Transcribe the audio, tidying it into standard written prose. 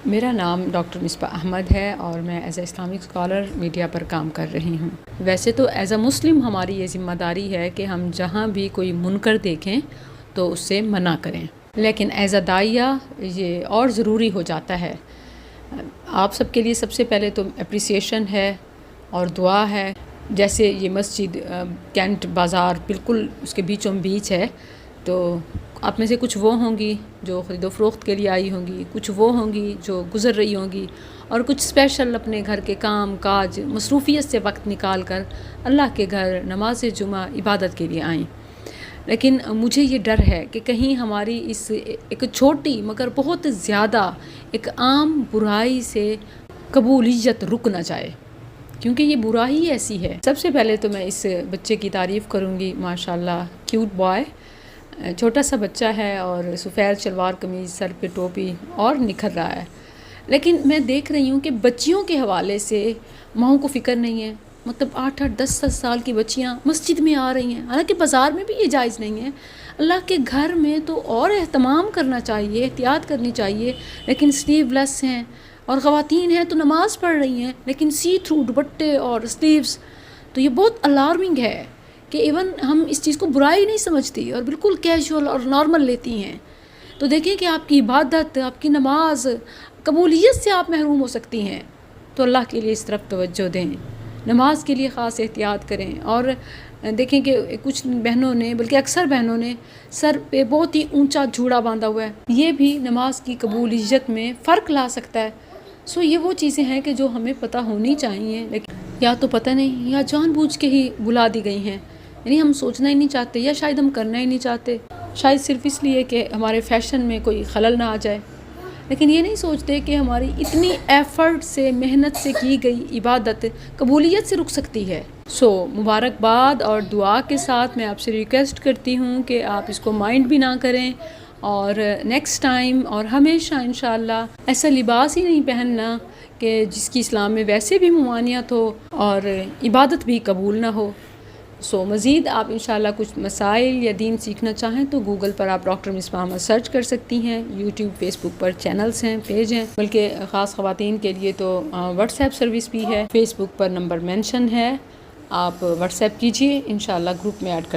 میرا نام ڈاکٹر مصباح احمد ہے اور میں as a Islamic scholar media پر کام کر رہی ہوں۔ ویسے تو ایز اے مسلم ہماری یہ ذمہ داری ہے کہ ہم جہاں بھی کوئی منکر دیکھیں تو اس سے منع کریں، لیکن ایز اے داعیہ یہ اور ضروری ہو جاتا ہے۔ آپ سب کے لیے سب سے پہلے تو اپریسیشن ہے اور دعا ہے۔ جیسے یہ مسجد کینٹ بازار بالکل اس کے بیچوں بیچ ہے، تو آپ میں سے کچھ وہ ہوں گی جو خرید و فروخت کے لیے آئی ہوں گی، کچھ وہ ہوں گی جو گزر رہی ہوں گی، اور کچھ اسپیشل اپنے گھر کے کام کاج مصروفیت سے وقت نکال کر اللہ کے گھر نماز جمعہ عبادت کے لیے آئیں۔ لیکن مجھے یہ ڈر ہے کہ کہیں ہماری اس ایک چھوٹی مگر بہت زیادہ ایک عام برائی سے قبولیت رک نہ جائے، کیونکہ یہ برائی ایسی ہے۔ سب سے پہلے تو میں اس بچے کی تعریف کروں گی، ماشاءاللہ کیوٹ بوائے، چھوٹا سا بچہ ہے اور سفید شلوار قمیض، سر پہ ٹوپی اور نکھر رہا ہے۔ لیکن میں دیکھ رہی ہوں کہ بچیوں کے حوالے سے ماؤں کو فکر نہیں ہے۔ مطلب 8-8 10-10 سال کی بچیاں مسجد میں آ رہی ہیں، حالانکہ بازار میں بھی یہ جائز نہیں ہے۔ اللہ کے گھر میں تو اور اہتمام کرنا چاہیے، احتیاط کرنی چاہیے، لیکن سلیو لیس ہیں، اور خواتین ہیں تو نماز پڑھ رہی ہیں لیکن سی تھرو دوپٹے اور سلیوز، تو یہ بہت الارمنگ ہے کہ ایون ہم اس چیز کو برائی نہیں سمجھتی اور بالکل کیجول اور نارمل لیتی ہیں۔ تو دیکھیں کہ آپ کی عبادت، آپ کی نماز، قبولیت سے آپ محروم ہو سکتی ہیں، تو اللہ کے لیے اس طرف توجہ دیں، نماز کے لیے خاص احتیاط کریں۔ اور دیکھیں کہ کچھ بہنوں نے، بلکہ اکثر بہنوں نے سر پہ بہت ہی اونچا جھوڑا باندھا ہوا ہے، یہ بھی نماز کی قبولیت میں فرق لا سکتا ہے۔ یہ وہ چیزیں ہیں کہ جو ہمیں پتہ ہونی چاہیے، لیکن یا تو پتہ نہیں یا جان بوجھ کے ہی بلا دی گئی ہیں، یعنی ہم سوچنا ہی نہیں چاہتے، یا شاید ہم کرنا ہی نہیں چاہتے، شاید صرف اس لیے کہ ہمارے فیشن میں کوئی خلل نہ آ جائے، لیکن یہ نہیں سوچتے کہ ہماری اتنی ایفرٹ سے، محنت سے کی گئی عبادت قبولیت سے رک سکتی ہے۔ مبارکباد اور دعا کے ساتھ میں آپ سے ریکویسٹ کرتی ہوں کہ آپ اس کو مائنڈ بھی نہ کریں، اور نیکسٹ ٹائم اور ہمیشہ انشاءاللہ ایسا لباس ہی نہیں پہننا کہ جس کی اسلام میں ویسے بھی ممانعت ہو اور عبادت بھی قبول نہ ہو۔ مزید آپ انشاءاللہ کچھ مسائل یا دین سیکھنا چاہیں تو گوگل پر آپ ڈاکٹر مصباح احمد سرچ کر سکتی ہیں، یوٹیوب فیس بک پر چینلز ہیں، پیج ہیں، بلکہ خاص خواتین کے لیے تو واٹس ایپ سروس بھی ہے، فیس بک پر نمبر مینشن ہے، آپ واٹس ایپ کیجئے، انشاءاللہ گروپ میں ایڈ کر